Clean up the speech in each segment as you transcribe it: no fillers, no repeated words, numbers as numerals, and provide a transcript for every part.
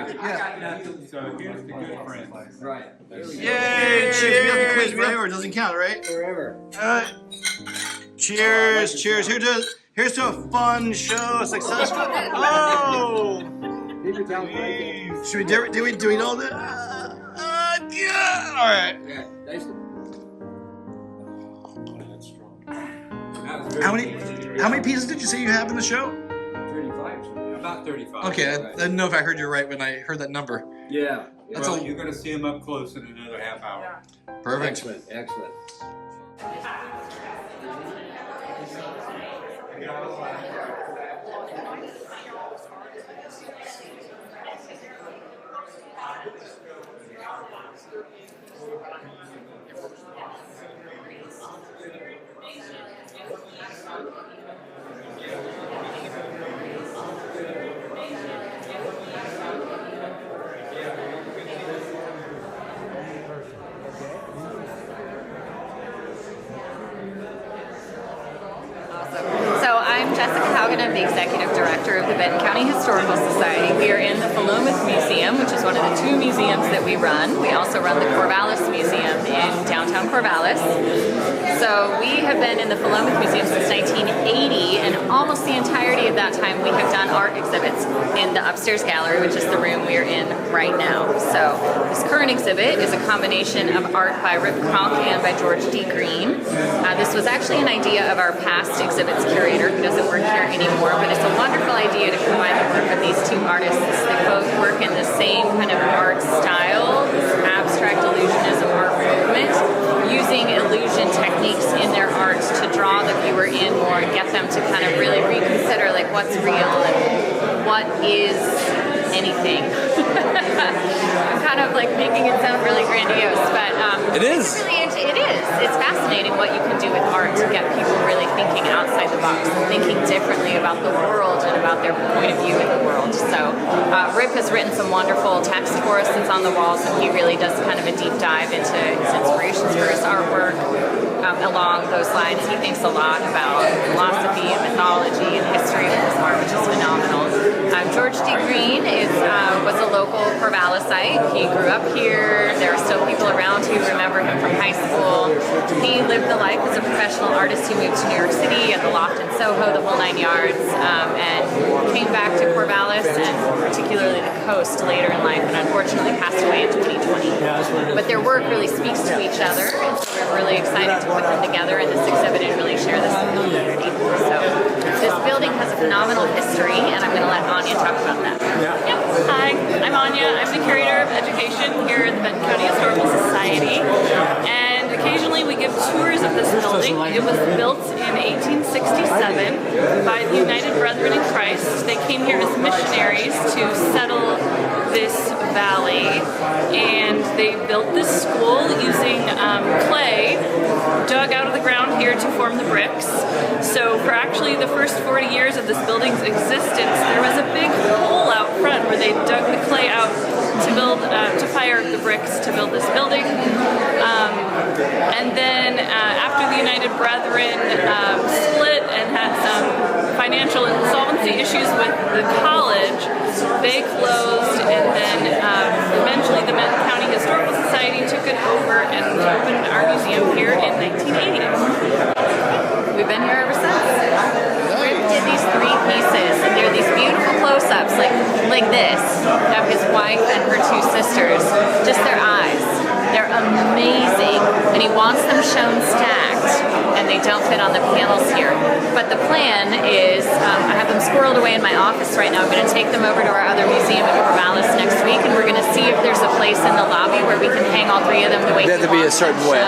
Perfect. Yeah. So here's the good friend. Right. Yay! Cheers! We have the quiz, right? Or it doesn't count, right? Forever. Cheers! Cheers! Here's to a fun show, successful. Oh! Should we do we know that? Yeah. All right. Yeah. Nice. That's strong. How many pieces did you say you have in the show? 35. About 35. Okay, I didn't know if I heard you right when I heard that number. Yeah. That's Well, a- you're going to see him up close in another half hour. Perfect. Excellent. Excellent. So I'm Jessica Haugen. I'm the Executive Director of the Benton County Historical Society. We are in the Philomath Museum, which is one of the two museums that we run. We also run the Corvallis Museum in downtown Corvallis. So we have been in the Philomath Museum since 1980, and almost the entirety of that time we have done art exhibits in the upstairs gallery, which is the room we are in right now. So this current exhibit is a combination of art by Rip Cronk and by George D. Green. This was actually an idea of our past exhibits curator, who doesn't work here anymore, but it's a wonderful idea to combine the work of these two artists that both work in the same kind of art style, this abstract illusionism art movement, using illusion techniques in their art to draw the viewer in more and get them to kind of really reconsider like what's real and what is anything. I'm kind of like making it sound really grandiose, but It is. it is. It's fascinating what you can do with art to get people really thinking outside the box, thinking differently about the world and about their point of view in the world. So Rip has written some wonderful text for us that's on the walls, and he really does kind of a deep dive into his inspirations for his artwork. Along those lines, he thinks a lot about philosophy and mythology and history with his art, which is phenomenal. George D. Green was a local Corvallisite. He grew up here. There are still people around who remember him from high school. He lived the life as a professional artist. He moved to New York City at the Loft in Soho, the whole 9 yards, and came back to Corvallis and particularly the coast later in life, and unfortunately passed away in 2020. But their work really speaks to each other, and so we're really excited to put them together in this exhibit and really share this with the community. So this building has a phenomenal history, and I'm going to let Anya talk about that. Yep. Hi, I'm Anya. I'm the Curator of Education here at the Benton County Historical Society, and occasionally we give tours of this building. It was built in 1867 by the United Brethren in Christ. They came here as missionaries to settle this valley, and they built this school using clay dug out of the ground here to form the bricks. So for actually the first 40 years of this building's existence, there was a big hole out front where they dug the clay out to build, to fire the bricks to build this building. And then after the United Brethren split and had some financial insolvency issues with the college, they closed, and then eventually the Benton County Historical Society took it over and opened our museum here in 1980. We've been here ever since. Rip did these 3 pieces, and they're these beautiful close-ups, like this, of his wife and her 2 sisters. Just their eyes. They're amazing, and he wants them shown stacked, and they don't fit on the panels here. But the plan is, I have them squirreled away in my office right now. I'm going to take them over to our other museum in Corvallis next week, and we're going to see if there's a place in the lobby where we can hang all 3 of them the way They have to be a certain way.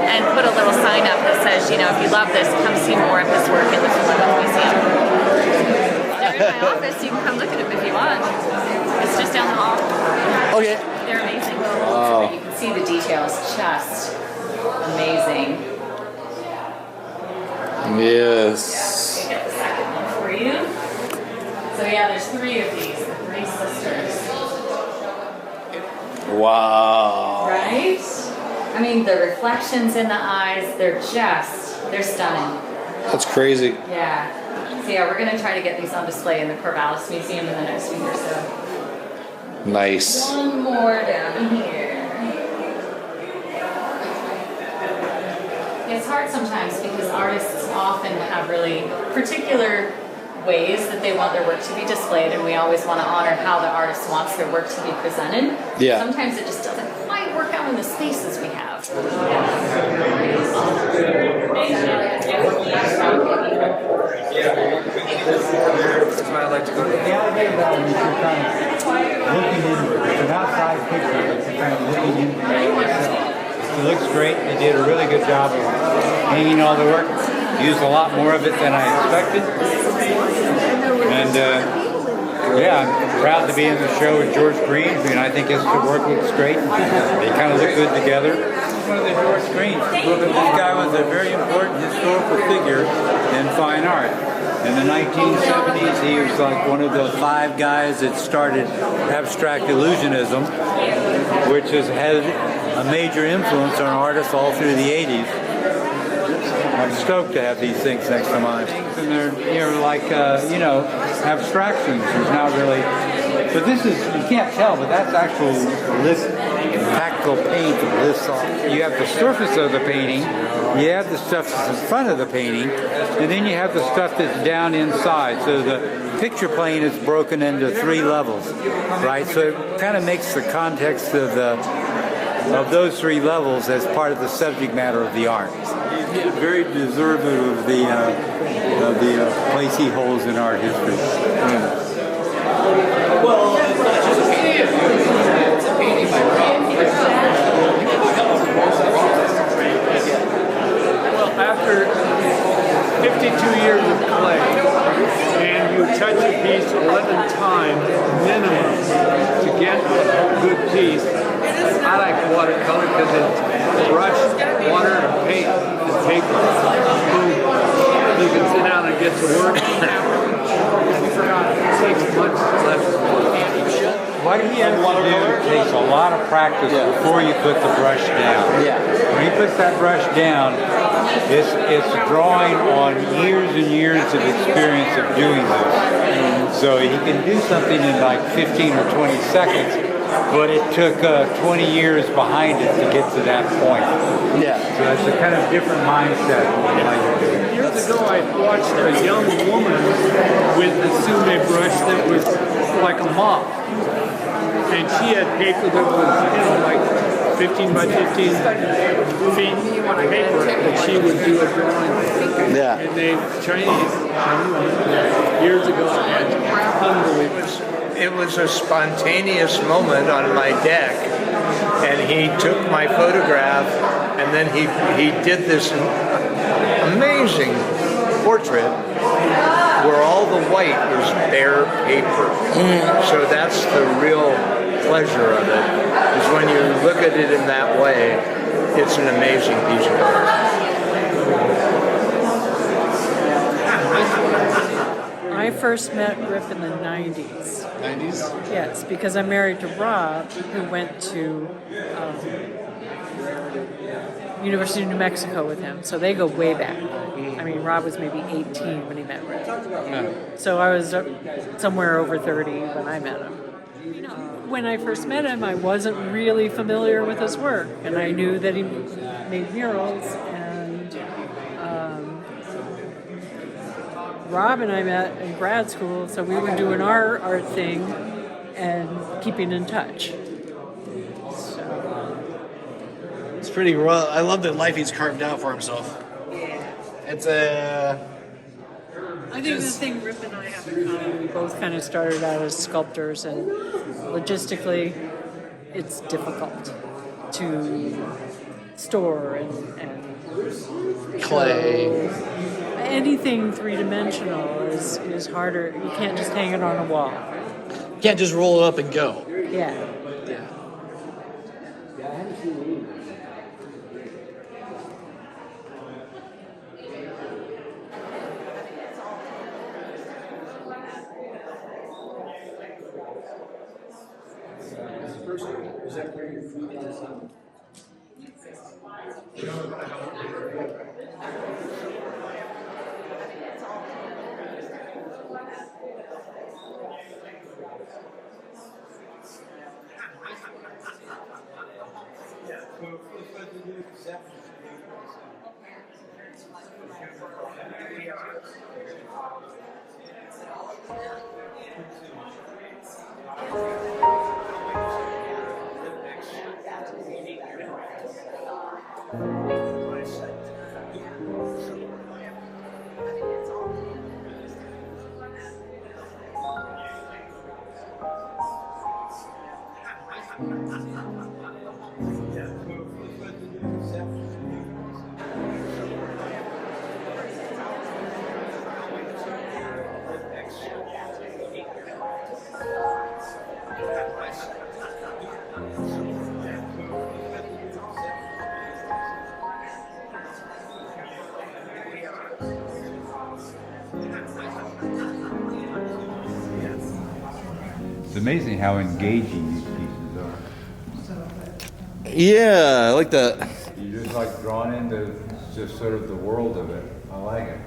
and put a little sign up that says, you know, if you love this, come see more of his work in the Philomath Museum. They're in my office. You can come look at them if you want. It's just down the hall. Okay. They're amazing. Wow. You can see the details. Just amazing. Yes. Get the second one for you. So yeah, there's 3 of these. The 3 sisters. Wow. Right? I mean, the reflections in the eyes, they're stunning. That's crazy. Yeah. So yeah, we're going to try to get these on display in the Corvallis Museum in the next week or so. Nice. One more down here. It's hard sometimes because artists often have really particular ways that they want their work to be displayed, and we always want to honor how the artist wants their work to be presented. Yeah. Sometimes it just doesn't quite work out in the spaces we have. That's why I like to go to the idea about it is you're kind of looking into it. It's an outside picture, but you're kind of looking into it yourself. It looks great. They did a really good job of hanging all the work. Used a lot more of it than I expected. And yeah, I'm proud to be in the show with George Green. I mean, I think his work looks great. They kind of look good together. One of the George Green. This guy was a very important historical figure in fine art. In the 1970s, he was like one of the 5 guys that started abstract illusionism, which has had a major influence on artists all through the 80s. I'm stoked to have these things next to mine. And they're like, you know, abstractions. There's not really, but this is, you can't tell, but that's actual tactile paint of this. You have the surface of the painting, you have the stuff that's in front of the painting, and then you have the stuff that's down inside. So the picture plane is broken into 3 levels, right? So it kind of makes the context of those 3 levels as part of the subject matter of the art. Very deserving of the place he holds in art history. Well, it's not just a painting. It's a painting by Rob. Well, after 52 years of clay, and you touch a piece 11 times minimum to get a good piece, I like watercolor because it's brush, water, and paint, and paper. Boom. You can sit down and get to work. It takes much less work. What he has to do takes a lot of practice before you put the brush down. Yeah. When he puts that brush down, it's drawing on years and years of experience of doing this. So he can do something in like 15 or 20 seconds, but it took 20 years behind it to get to that point. Yeah. So it's a kind of different mindset. Years ago, I watched a young woman with a sume brush that was like a mop. And she had paper that was, you know, like 15 by 15 feet paper that she would do a drawing. Yeah. And they, Chinese, years ago, I had unbelievable. It was a spontaneous moment on my deck, and he took my photograph, and then he did this amazing portrait where all the white is bare paper. So that's the real pleasure of it, is when you look at it in that way, it's an amazing piece of art. I first met Rip in the 90s. 90s? Yes, because I'm married to Rob, who went to University of New Mexico with him. So they go way back. I mean, Rob was maybe 18 when he met Rip. So I was somewhere over 30 when I met him. When I first met him, I wasn't really familiar with his work, and I knew that he made murals, and Rob and I met in grad school, so we were doing our art thing and keeping in touch. It's pretty royal. I love the life he's carved out for himself. It's a. I think the thing Rip and I have in common, we both kind of started out as sculptors, and logistically, it's difficult to store and Clay. anything three-dimensional is harder. You can't just hang it on a wall. You can't just roll it up and go. Yeah. It's amazing how engaging these pieces are. Yeah, I like that. You're just like drawn into just sort of the world of it. I like it.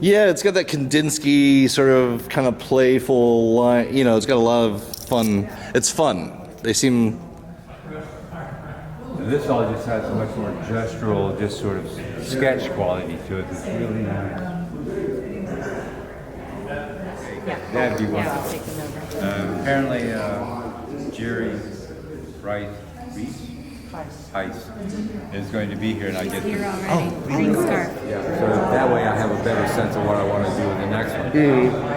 Yeah, it's got that Kandinsky sort of kind of playful line. You know, it's got a lot of fun. It's fun. They seem. And this all just has a much more gestural, just sort of sketch quality to it. It's really nice. That'd be wonderful. Apparently, Jerry Heiss is going to be here, and I get here already. Green scarf. Yeah, so that way I have a better sense of what I want to do with the next one.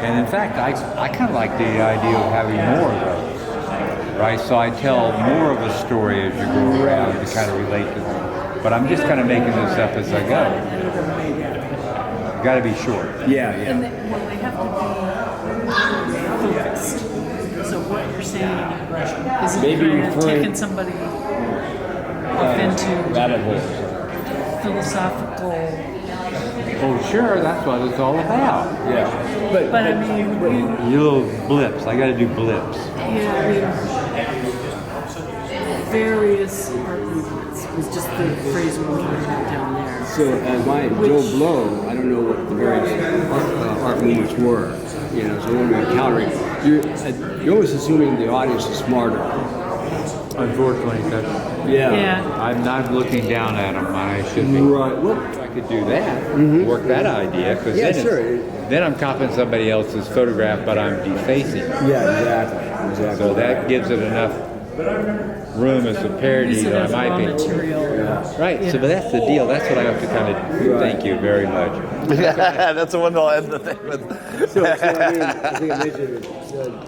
And in fact, I kind of like the idea of having more of those, right? So I tell more of a story as you go around to kind of relate to them. But I'm just kind of making this up as I go. Got to be short. And well, they have to be focused. So what you're saying is Maybe kind of referring- taking somebody up into rabbit holes. philosophical. Oh, sure, that's what it's all about. Yeah. But I mean, You little blips. I got to do blips. various art movements was just the phrase we were talking about down there. So Joe Blow, I don't know what the various art movements were. You know, so when we're encountering, you're always assuming the audience is smarter. Unfortunately, I'm not looking down at them. I should be. Right. Well, I could do that. Work that idea. Cause then I'm copying somebody else's photograph, but I'm defacing it. Yeah, exactly. So that gives it enough room as a parody that I might be. Right. So but that's the deal. That's what I have to kind of do. Thank you very much. That's the one I'll end the thing with. So I mean, I think I mentioned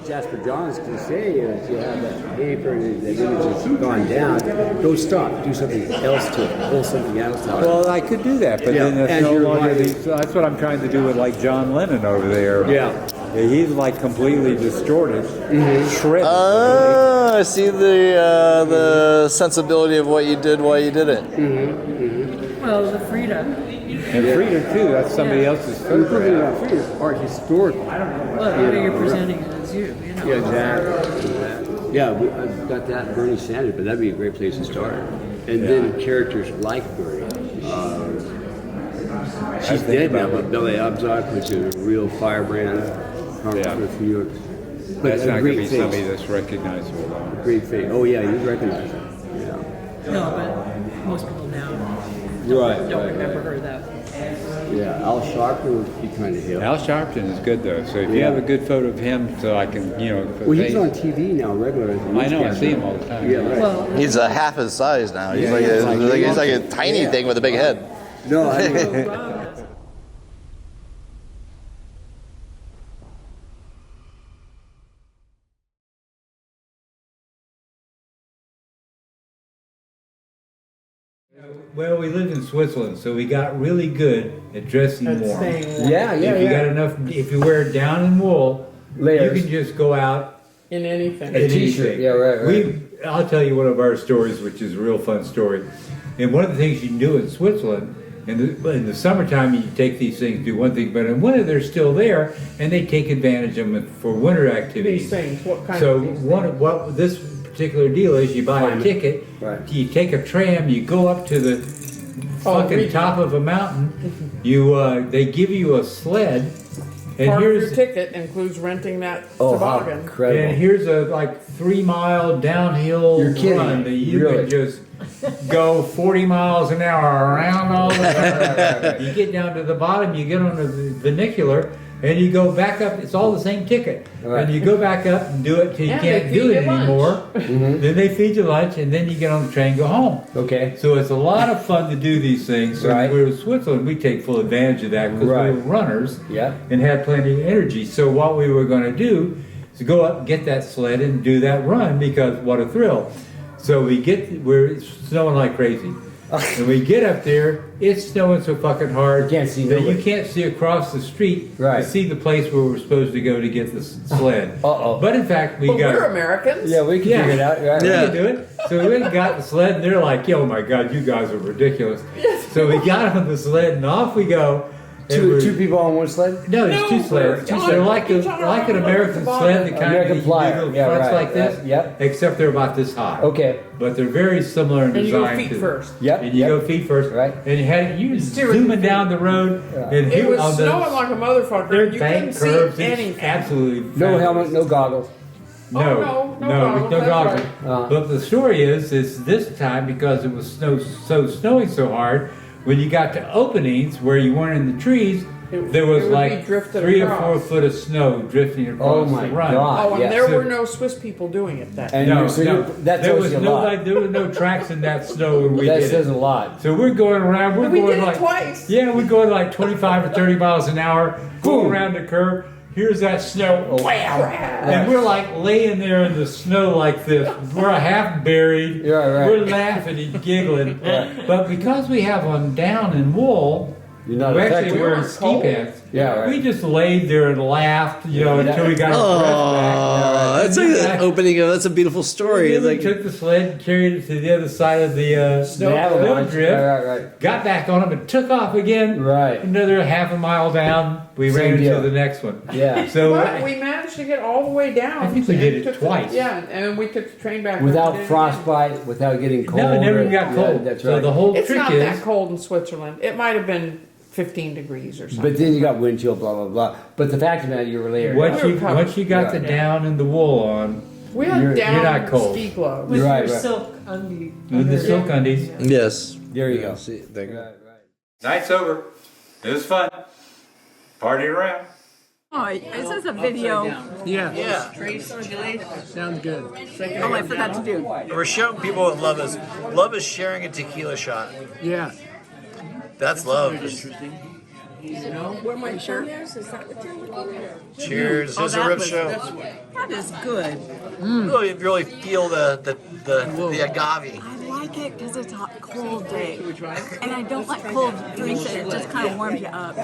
Jasper John's cliche is you have that paper and the image has gone down. Don't stop. Do something else to it. Pull something else out. Well, I could do that, but then that's no longer. That's what I'm trying to do with like John Lennon over there. Yeah. He's like completely distorted, shredded. I see the sensibility of what you did while you did it. Well, the Frida. And Frida too. That's somebody else's photograph. Freda's art historical. Well, how you're presenting it as you know. Yeah, exactly. Yeah, I've got that Bernie Sanders, but that'd be a great place to start. And then characters like Bernie. She's dead now, but Belle Abzug, which is a real firebrand. From New York. But That's not going to be face. somebody that's recognizable, though. Great face. Oh yeah, you recognize her. Yeah. No, but most people now don't remember her that. Yeah, Al Sharpton would be kind of hip. Al Sharpton is good though. So if you have a good photo of him, so I can, Well, he's on TV now, regular. I know, I see him all the time. Yeah, right. Well, He's half his size now. He's like a tiny thing with a big head. No, I know. Well, we lived in Switzerland, so we got really good at dressing warm. Yeah. If you got enough, if you wear it down in wool, Layers. you can just go out in anything. a t-shirt. Yeah, right. I'll tell you one of our stories, which is a real fun story. And one of the things you can do in Switzerland, in the summertime, you take these things, do one thing, but in winter they're still there, and they take advantage of them for winter activities. These things, what kind So of things? what this particular deal is, you buy a ticket, you take a tram, you go up to the fucking top of a mountain, you they give you a sled, And part of your here's ticket includes renting that Oh, how toboggan. incredible. and here's a like 3-mile downhill You're kidding run me. that you Really? can just go 40 miles an hour around all the time. You get down to the bottom, you get on the funicular, and you go back up. It's all the same ticket. Right. And you go back up and do it till you And can't they do feed it you lunch. anymore. Mm-hmm. Then they feed you lunch, and then you get on the train and go home. Okay. So it's a lot of fun to do these things. So Right. when we're in Switzerland, we take full advantage of that because Right. we were runners Yeah. and had plenty of energy. So what we were going to do is go up, get that sled, and do that run because what a thrill. So we're snowing like crazy. And we get up there, it's snowing so fucking hard You can't see that nobody. you can't see across the street Right. to see the place where we're supposed to go to get the sled. Uh-oh. But in fact, we But got we're Americans. Yeah, we can Yeah. figure it out. Right. we Yeah. can do it. So we went and got the sled, and they're like, "Oh my God, you guys are ridiculous." So we got on the sled, and off we go. And Two, we're- two people on one sled? No, there's No, two sleds. we're- They're like each other like an on American the sled, the kind American of flyer. little Yeah, fronts right. like this. Yep. Except they're about this high. Okay. But they're very similar in And you go design. feet to first. Yep. And you yep. go feet first. Right. And you were Steer with zooming your down the road. And It here was on the snowing like a motherfucker. their and You couldn't bank see curves. It's anything. absolutely No fabulous. helmet, no goggles. No, Oh, no no goggles, that's goggles. right. Uh-huh. But the story is this time because it was snowing so hard, when you got to openings where you weren't in the trees, there was it would be like drifted 3 or across. 4 foot of snow drifting across Oh my the run. God. Oh, and Yeah, there so- were no Swiss people doing it that And day. No, you're- so no. you're- that there tells was you a nobody. lot. There was no tracks in that snow when we That did says it. a lot. So we're going around. We're We going did it like twice. Yeah, we're going like 25 or 30 miles an hour. Going around the curve. Here's that snow. Wham! And we're like laying there in the snow like this. We're half buried. Yeah, right. We're laughing and giggling. But because we have on down and wool, You're not we're actually affected. wearing ski Cold. pants. Yeah, right. We just laid there and laughed, until we got our breath back. Oh, that's Yeah. an opening. That's a beautiful story. We It's like, took the sled and carried it to the other side of the They have a bunch. drift. Right. Got back on them and took off again. Right. Another half a mile down, we Same ran deal. into the next one. Yeah. So But we managed to get all the way down. I think we did and it took the- twice. Yeah, and then we took the train back. Without and did it frostbite, without getting cold. no, it never or- got Yeah, cold. that's So right. the whole again. It's trick not is that cold in Switzerland. It might have been 15 degrees or something. But then you got wind chill, blah blah blah. But the fact of the matter, you were layered. once We you were covered. once you got the Yeah. down and the wool on We had You're down not cold. ski gloves. With Right, your right. silk undie. with the silk undies. yes. There you go. See, there you go. Night's over. It was fun. Party around. Oh, is this a video? Yeah. Sounds good. Oh, I forgot to do. We're showing people what love is. Love is sharing a tequila shot. Yeah. That's love. Where my shirt is? Is that what you're Cheers. Oh, Here's a that Rip was- show. That is good. Really feel the agave. I like it because it's a hot, cold day. And I don't like cold drinks. It just kind of warms you up.